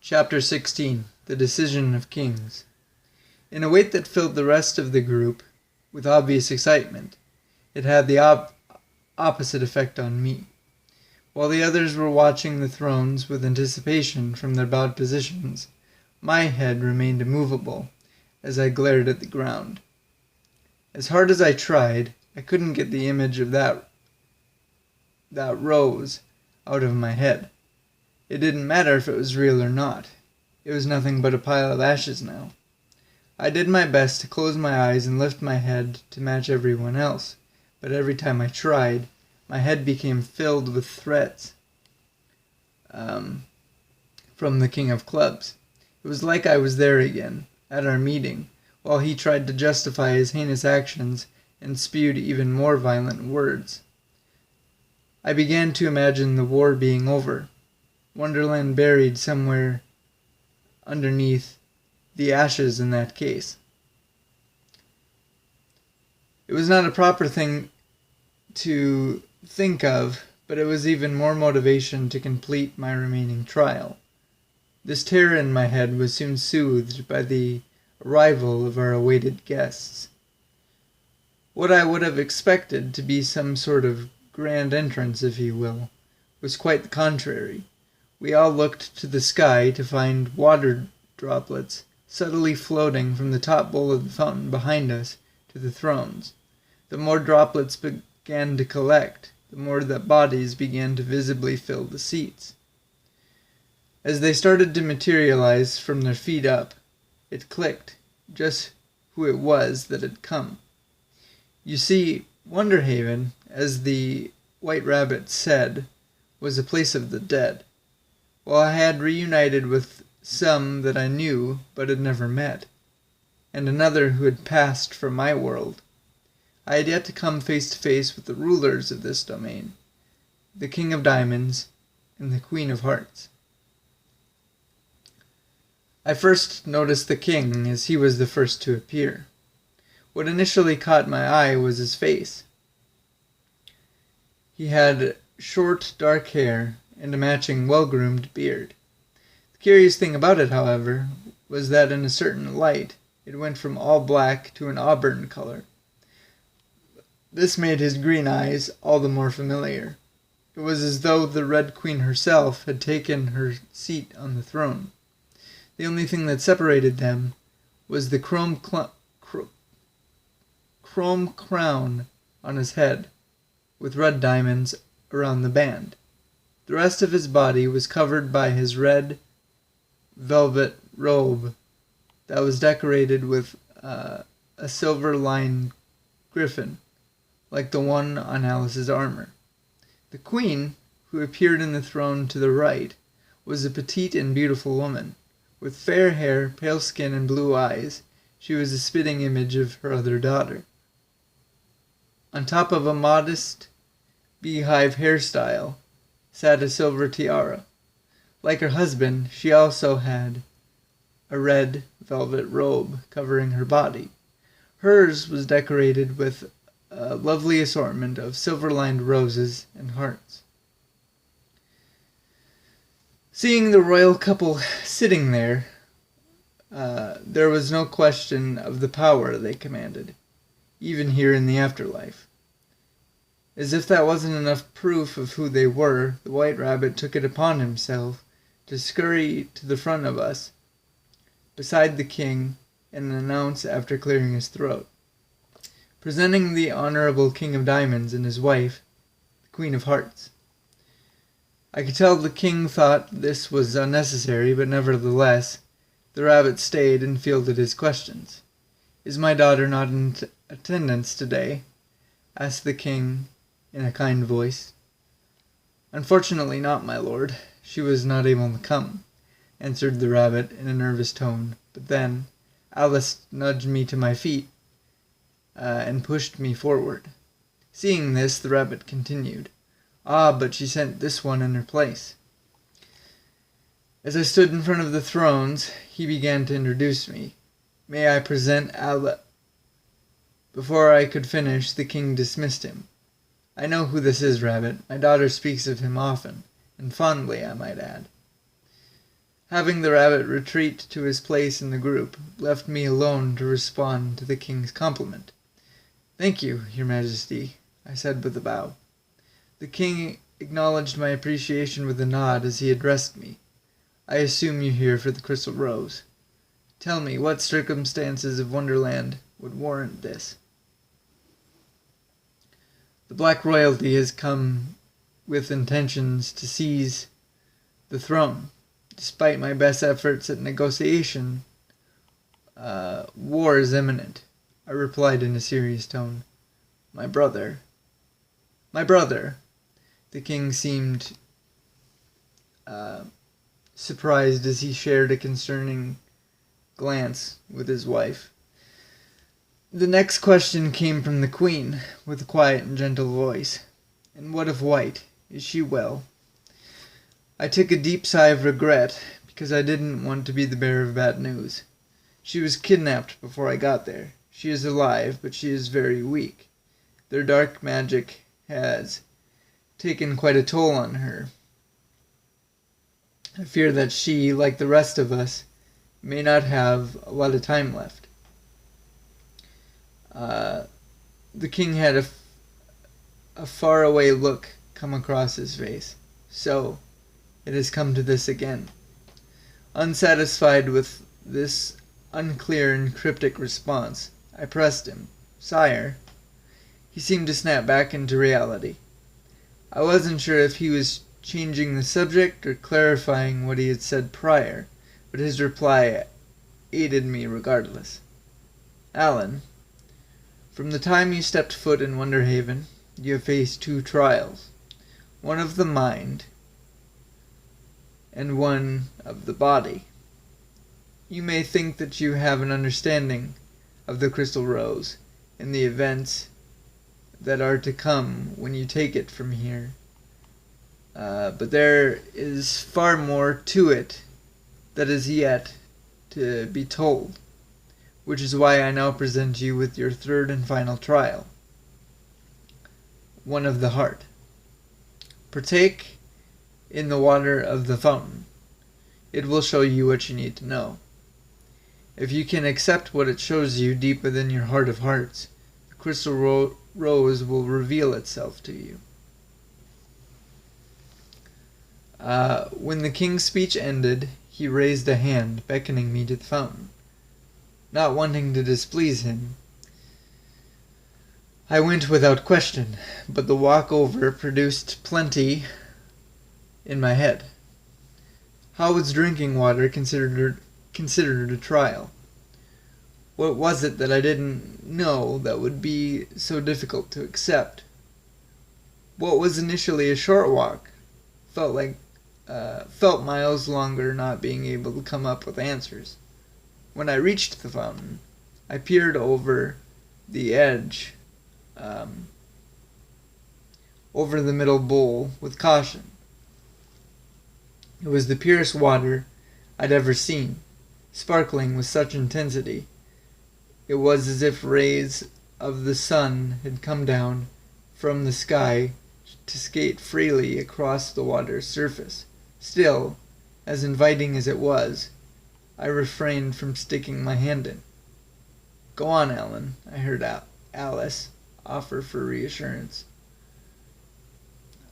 Chapter 16. The Decision of Kings. In a way that filled the rest of the group with obvious excitement, it had the opposite effect on me. While the others were watching the thrones with anticipation from their bowed positions, my head remained immovable as I glared at the ground. As hard as I tried, I couldn't get the image of that rose out of my head. It didn't matter if it was real or not. It was nothing but a pile of ashes now. I did my best to close my eyes and lift my head to match everyone else, but every time I tried, my head became filled with threats from the King of Clubs. It was like I was there again, at our meeting, while he tried to justify his heinous actions and spewed even more violent words. I began to imagine the war being over, Wonderland buried somewhere underneath the ashes in that case. It was not a proper thing to think of, but it was even more motivation to complete my remaining trial. This terror in my head was soon soothed by the arrival of our awaited guests. What I would have expected to be some sort of grand entrance, if you will, was quite the contrary. We all looked to the sky to find water droplets subtly floating from the top bowl of the fountain behind us to the thrones. The more droplets began to collect, the more that bodies began to visibly fill the seats. As they started to materialize from their feet up, it clicked just who it was that had come. You see, Wonderhaven, as the White Rabbit said, was a place of the dead. While I had reunited with some that I knew but had never met, and another who had passed from my world, I had yet to come face to face with the rulers of this domain, the King of Diamonds and the Queen of Hearts. I first noticed the king as he was the first to appear. What initially caught my eye was his face. He had short, dark hair and a matching well-groomed beard. The curious thing about it, however, was that in a certain light it went from all black to an auburn color. This made his green eyes all the more familiar. It was as though the Red Queen herself had taken her seat on the throne. The only thing that separated them was the chrome crown on his head, with red diamonds around the band. The rest of his body was covered by his red velvet robe that was decorated with a silver-lined griffin, like the one on Alice's armor. The queen, who appeared in the throne to the right, was a petite and beautiful woman. With fair hair, pale skin, and blue eyes, she was a spitting image of her other daughter. On top of a modest beehive hairstyle sat a silver tiara. Like her husband, she also had a red velvet robe covering her body. Hers was decorated with a lovely assortment of silver-lined roses and hearts. Seeing the royal couple sitting there, there was no question of the power they commanded, even here in the afterlife. As if that wasn't enough proof of who they were, the White Rabbit took it upon himself to scurry to the front of us, beside the king, and announce after clearing his throat, presenting the Honorable King of Diamonds and his wife, the Queen of Hearts. I could tell the king thought this was unnecessary, but nevertheless, the rabbit stayed and fielded his questions. "Is my daughter not in attendance today?" asked the king in a kind voice. "Unfortunately not, my lord. She was not able to come," answered the rabbit in a nervous tone. But then Alice nudged me to my feet and pushed me forward. Seeing this, the rabbit continued, "Ah, but she sent this one in her place." As I stood in front of the thrones, he began to introduce me. "May I present Alice?" Before I could finish, the king dismissed him. "I know who this is, Rabbit. My daughter speaks of him often, and fondly, I might add." Having the rabbit retreat to his place in the group left me alone to respond to the king's compliment. "Thank you, your majesty," I said with a bow. The king acknowledged my appreciation with a nod as he addressed me. "I assume you're here for the crystal rose. Tell me, what circumstances of Wonderland would warrant this?" "The Black Royalty has come with intentions to seize the throne. Despite my best efforts at negotiation, war is imminent," I replied in a serious tone. My brother. The king seemed surprised as he shared a concerning glance with his wife. The next question came from the queen, with a quiet and gentle voice. "And what of White? Is she well?" I took a deep sigh of regret, because I didn't want to be the bearer of bad news. "She was kidnapped before I got there. She is alive, but she is very weak. Their dark magic has taken quite a toll on her. I fear that she, like the rest of us, may not have a lot of time left." The king had a faraway look come across his face. "So, it has come to this again." Unsatisfied with this unclear and cryptic response, I pressed him. "Sire." He seemed to snap back into reality. I wasn't sure if he was changing the subject or clarifying what he had said prior, but his reply aided me regardless. "Alan, from the time you stepped foot in Wonderhaven, you have faced two trials, one of the mind and one of the body. You may think that you have an understanding of the Crystal Rose and the events that are to come when you take it from here. But there is far more to it that is yet to be told, which is why I now present you with your third and final trial, one of the heart. Partake in the water of the fountain. It will show you what you need to know. If you can accept what it shows you deep within your heart of hearts, the crystal rose will reveal itself to you." When the king's speech ended, he raised a hand, beckoning me to the fountain. Not wanting to displease him, I went without question, but the walk over produced plenty in my head. How was drinking water considered a trial? What was it that I didn't know that would be so difficult to accept? What was initially a short walk felt miles longer, not being able to come up with answers. When I reached the fountain, I peered over the edge, over the middle bowl with caution. It was the purest water I'd ever seen, sparkling with such intensity. It was as if rays of the sun had come down from the sky to skate freely across the water's surface. Still, as inviting as it was, I refrained from sticking my hand in. "Go on, Alan," I heard Alice offer for reassurance.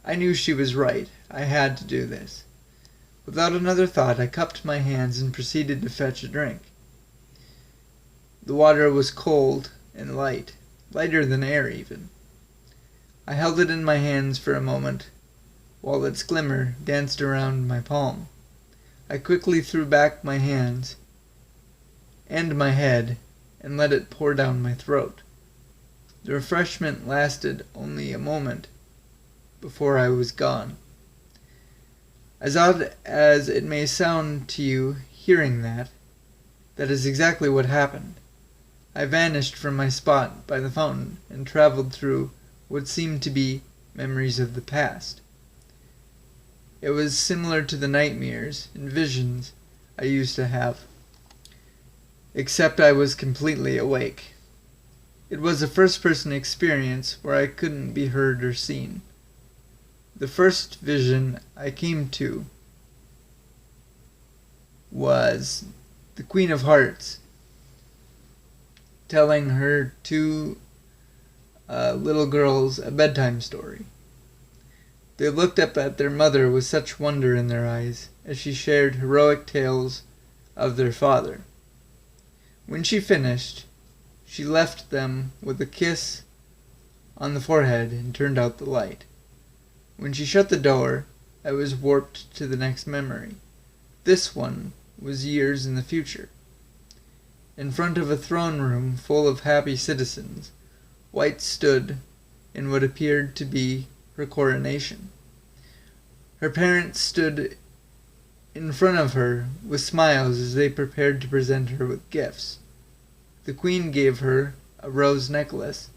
I knew she was right. I had to do this. Without another thought, I cupped my hands and proceeded to fetch a drink. The water was cold and light, lighter than air even. I held it in my hands for a moment, while its glimmer danced around my palm. I quickly threw back my hands and my head and let it pour down my throat. The refreshment lasted only a moment before I was gone. As odd as it may sound to you hearing that is exactly what happened. I vanished from my spot by the fountain and traveled through what seemed to be memories of the past. It was similar to the nightmares and visions I used to have, except I was completely awake. It was a first-person experience where I couldn't be heard or seen. The first vision I came to was the Queen of Hearts telling her two little girls a bedtime story. They looked up at their mother with such wonder in their eyes as she shared heroic tales of their father. When she finished, she left them with a kiss on the forehead and turned out the light. When she shut the door, I was warped to the next memory. This one was years in the future. In front of a throne room full of happy citizens, White stood in what appeared to be her coronation. Her parents stood in front of her with smiles as they prepared to present her with gifts. The Queen gave her a rose necklace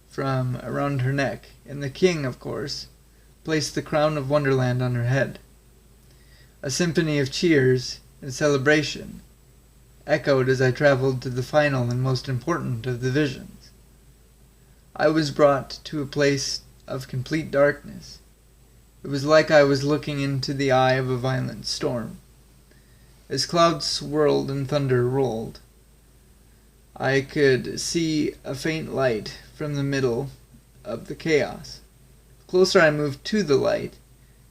from around her neck, and the King, of course, placed the crown of Wonderland on her head. A symphony of cheers and celebration echoed as I traveled to the final and most important of the visions. I was brought to a place of complete darkness. It was like I was looking into the eye of a violent storm. As clouds swirled and thunder rolled, I could see a faint light from the middle of the chaos. The closer I moved to the light,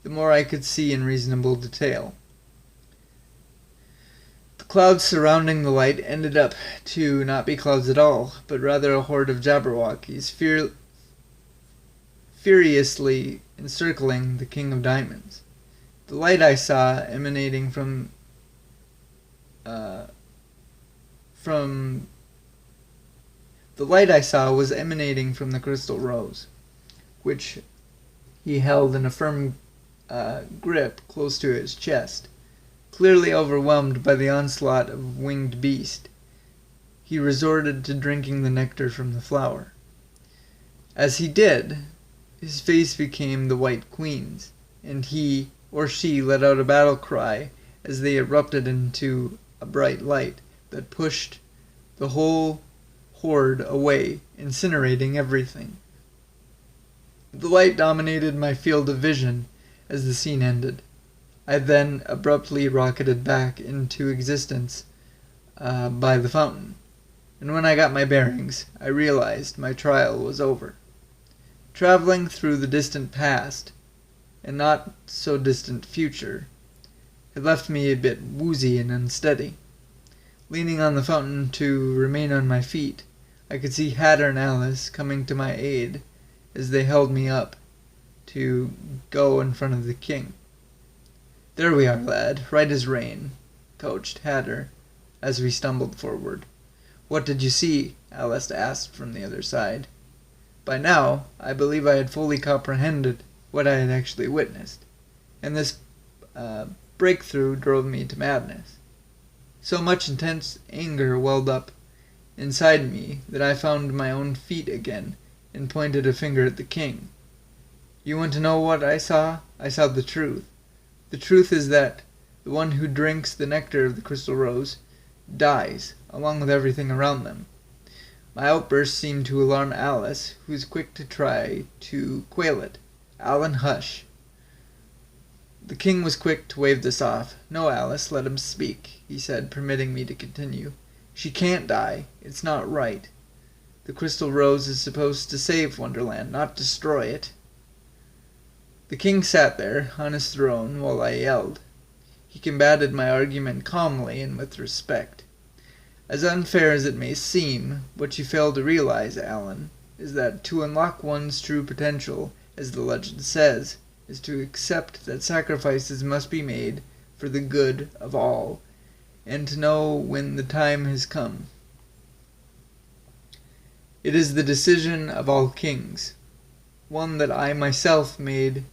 the more I could see in reasonable detail. The clouds surrounding the light ended up to not be clouds at all, but rather a horde of Jabberwockies furiously encircling the King of Diamonds. The light I saw emanating from the light I saw was emanating from the crystal rose, which he held in a firm grip close to his chest. Clearly overwhelmed by the onslaught of winged beast, he resorted to drinking the nectar from the flower. As he did, his face became the White Queen's, and he or she let out a battle cry as they erupted into a bright light that pushed the whole horde away, incinerating everything. The light dominated my field of vision as the scene ended. I then abruptly rocketed back into existence by the fountain, and when I got my bearings, I realized my trial was over. Traveling through the distant past, and not so distant future, had left me a bit woozy and unsteady. Leaning on the fountain to remain on my feet, I could see Hatter and Alice coming to my aid as they held me up to go in front of the king. "There we are, lad, right as rain," coached Hatter as we stumbled forward. "What did you see?" Alice asked from the other side. By now, I believe I had fully comprehended what I had actually witnessed, and this breakthrough drove me to madness. So much intense anger welled up inside me that I found my own feet again and pointed a finger at the king. "You want to know what I saw? I saw the truth. The truth is that the one who drinks the nectar of the crystal rose dies, along with everything around them." My outburst seemed to alarm Alice, who was quick to try to quail it. "Alan, hush." The king was quick to wave this off. "No, Alice, let him speak," he said, permitting me to continue. "She can't die. It's not right. The crystal rose is supposed to save Wonderland, not destroy it." The king sat there on his throne while I yelled. He combated my argument calmly and with respect. "As unfair as it may seem, what you fail to realize, Alan, is that to unlock one's true potential, as the legend says, is to accept that sacrifices must be made for the good of all, and to know when the time has come. It is the decision of all kings, one that I myself made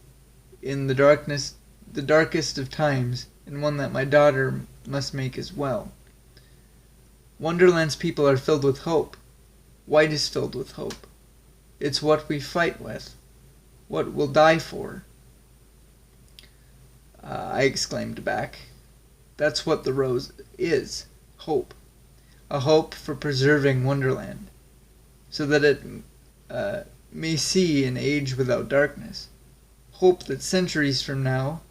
in the darkest of times, and one that my daughter must make as well. Wonderland's people are filled with hope. White is filled with hope. It's what we fight with, what we'll die for." I exclaimed back. "That's what the rose is, hope. A hope for preserving Wonderland, so that it may see an age without darkness. Hope that centuries from now,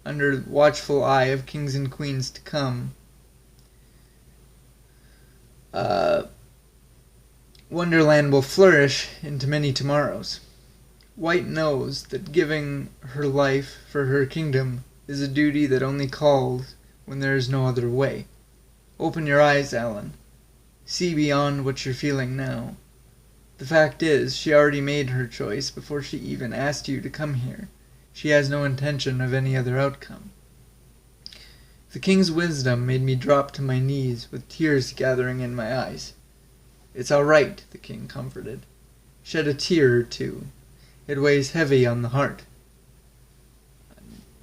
under the watchful eye of kings and queens to come, Wonderland will flourish into many tomorrows. White knows that giving her life for her kingdom is a duty that only calls when there is no other way. Open your eyes, Alan. See beyond what you're feeling now. The fact is, she already made her choice before she even asked you to come here. She has no intention of any other outcome. The king's wisdom made me drop to my knees with tears gathering in my eyes. It's all right, the king comforted. Shed a tear or two. It weighs heavy on the heart.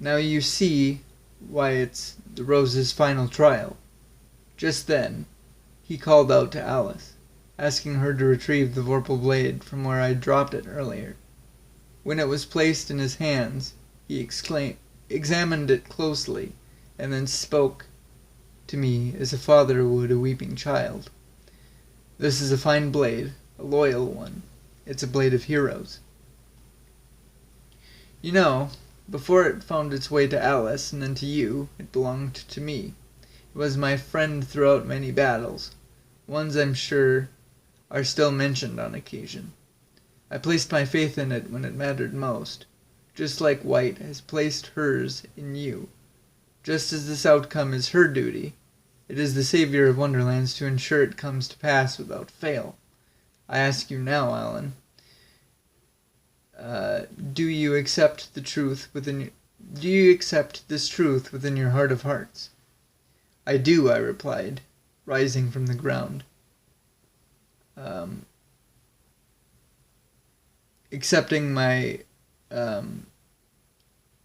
Now you see why it's the rose's final trial. Just then, he called out to Alice, asking her to retrieve the vorpal blade from where I dropped it earlier. When it was placed in his hands, he examined it closely, and then spoke to me as a father would a weeping child. This is a fine blade, a loyal one. It's a blade of heroes. You know, before it found its way to Alice and then to you, it belonged to me. It was my friend throughout many battles. Ones I'm sure are still mentioned on occasion. I placed my faith in it when it mattered most, just like White has placed hers in you. Just as this outcome is her duty, it is the Savior of Wonderlands to ensure it comes to pass without fail. I ask you now, Alan, do you accept this truth within your heart of hearts? I do, I replied, rising from the ground. Accepting my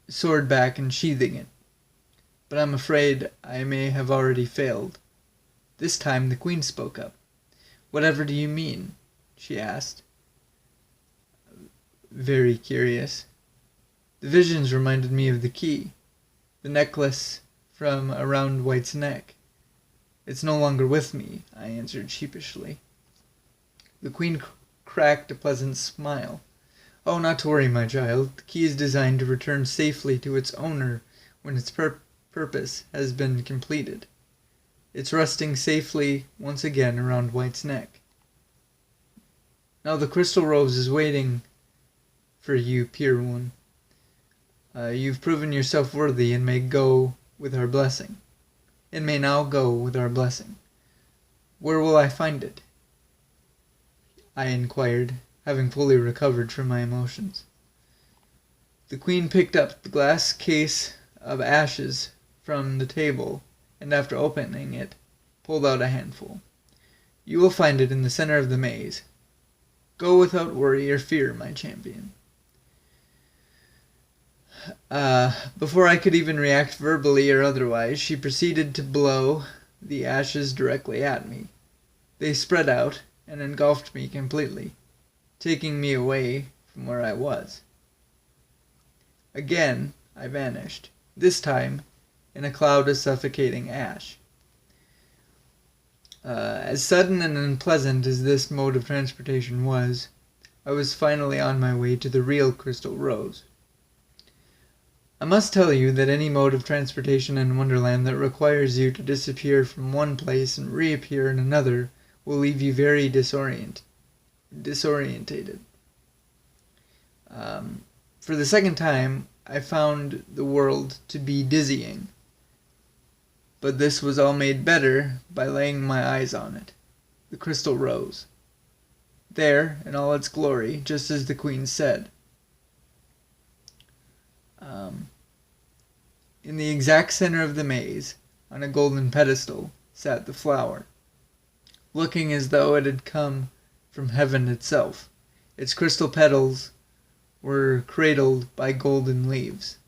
sword back and sheathing it. But I'm afraid I may have already failed. This time the queen spoke up. Whatever do you mean? She asked. Very curious. The visions reminded me of the key, the necklace from around White's neck. It's no longer with me, I answered sheepishly. The queen cracked a pleasant smile. Oh, not to worry, my child. The key is designed to return safely to its owner when its purpose has been completed. It's resting safely once again around White's neck. Now the crystal rose is waiting for you, pure one. You've proven yourself worthy and may go with our blessing. It may now go with our blessing. Where will I find it? I inquired, having fully recovered from my emotions. The queen picked up the glass case of ashes from the table, and after opening it, pulled out a handful. You will find it in the center of the maze. Go without worry or fear, my champion. Before I could even react verbally or otherwise, she proceeded to blow the ashes directly at me. They spread out and engulfed me completely, taking me away from where I was. Again, I vanished, this time in a cloud of suffocating ash. As sudden and unpleasant as this mode of transportation was, I was finally on my way to the real Crystal Rose. I must tell you that any mode of transportation in Wonderland that requires you to disappear from one place and reappear in another will leave you very disorientated. For the second time, I found the world to be dizzying. But this was all made better by laying my eyes on it, the Crystal Rose. There, in all its glory, just as the Queen said. In the exact center of the maze, on a golden pedestal, sat the flower, looking as though it had come from heaven itself. Its crystal petals were cradled by golden leaves.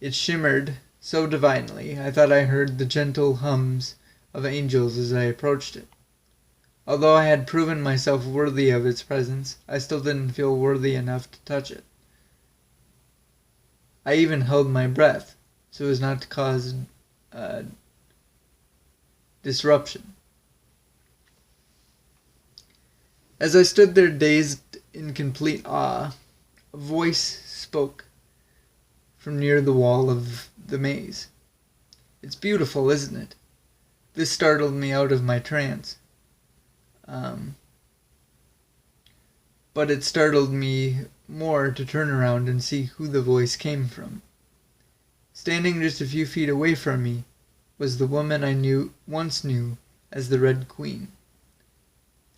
It shimmered so divinely, I thought I heard the gentle hums of angels as I approached it. Although I had proven myself worthy of its presence, I still didn't feel worthy enough to touch it. I even held my breath, so as not to cause disruption. As I stood there dazed in complete awe, a voice spoke from near the wall of the maze. It's beautiful, isn't it? This startled me out of my trance. But it startled me more to turn around and see who the voice came from. Standing just a few feet away from me was the woman I once knew as the Red Queen.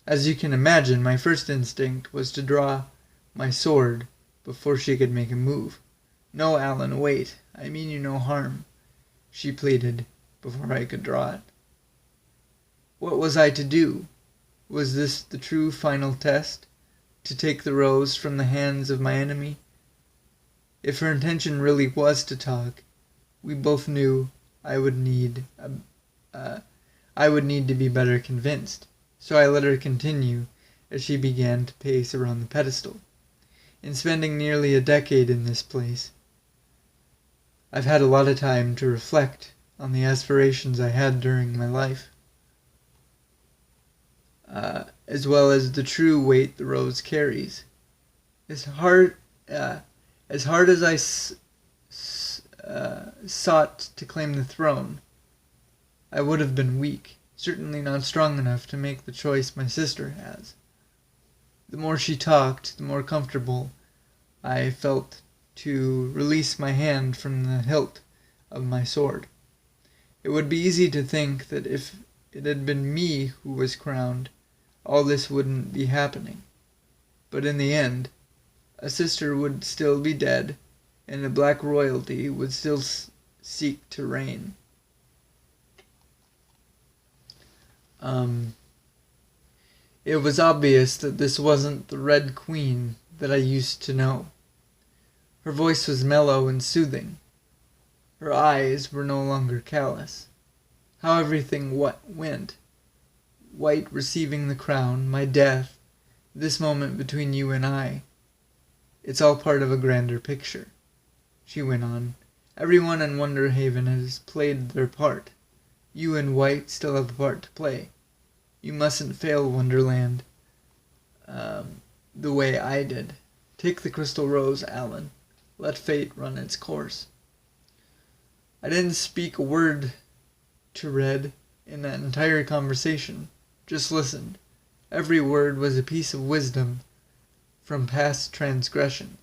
As you can imagine, my first instinct was to draw my sword before she could make a move. "No, Alan, wait. I mean you no harm," she pleaded before I could draw it. What was I to do? Was this the true final test? To take the rose from the hands of my enemy? If her intention really was to talk, we both knew I would need to be better convinced, so I let her continue as she began to pace around the pedestal. In spending nearly a decade in this place, I've had a lot of time to reflect on the aspirations I had during my life, as well as the true weight the rose carries. As hard as I sought to claim the throne, I would have been weak, certainly not strong enough to make the choice my sister has. The more she talked, the more comfortable I felt to release my hand from the hilt of my sword. It would be easy to think that if it had been me who was crowned, all this wouldn't be happening. But in the end, a sister would still be dead, and the black royalty would still seek to reign. It was obvious that this wasn't the Red Queen that I used to know. Her voice was mellow and soothing. Her eyes were no longer callous. How everything went. White receiving the crown, my death, this moment between you and I. It's all part of a grander picture, she went on. Everyone in Wonderhaven has played their part. You and White still have a part to play. You mustn't fail Wonderland the way I did. Take the crystal rose, Alan. Let fate run its course. I didn't speak a word to Red in that entire conversation. Just listened. Every word was a piece of wisdom from past transgressions.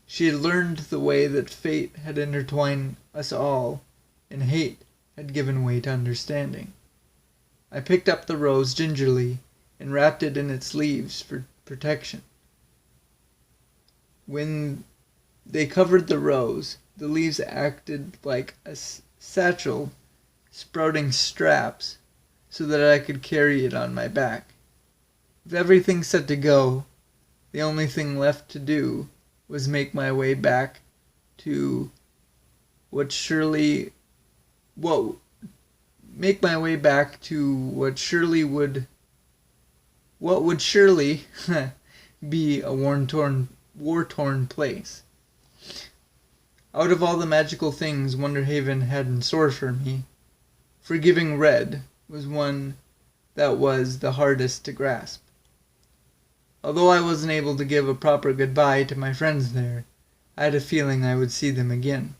She had learned the way that fate had intertwined us all, and hate had given way to understanding. I picked up the rose gingerly and wrapped it in its leaves for protection. When they covered the rose, the leaves acted like a satchel sprouting straps so that I could carry it on my back. With everything set to go, the only thing left to do was make my way back to what surely would be a war-torn place. Out of all the magical things Wonderhaven had in store for me, forgiving Red was one that was the hardest to grasp. Although I wasn't able to give a proper goodbye to my friends there, I had a feeling I would see them again.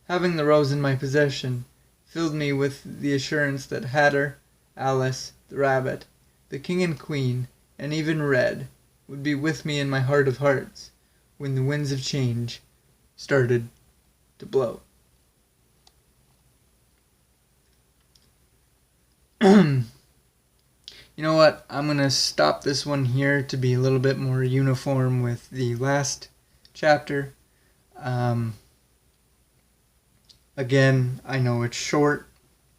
Having the rose in my possession filled me with the assurance that Hatter, Alice, the rabbit, the king and queen, and even Red would be with me in my heart of hearts when the winds of change started to blow. You know what? I'm going to stop this one here to be a little bit more uniform with the last chapter. Again, I know it's short,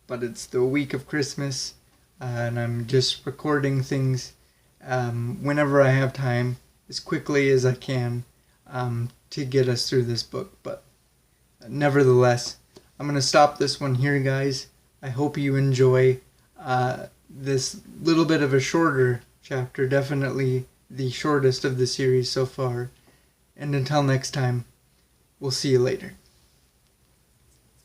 but it's the week of Christmas, and I'm just recording things whenever I have time, as quickly as I can, to get us through this book. But nevertheless, I'm going to stop this one here, guys. I hope you enjoy this little bit of a shorter chapter, definitely the shortest of the series so far. And until next time, we'll see you later.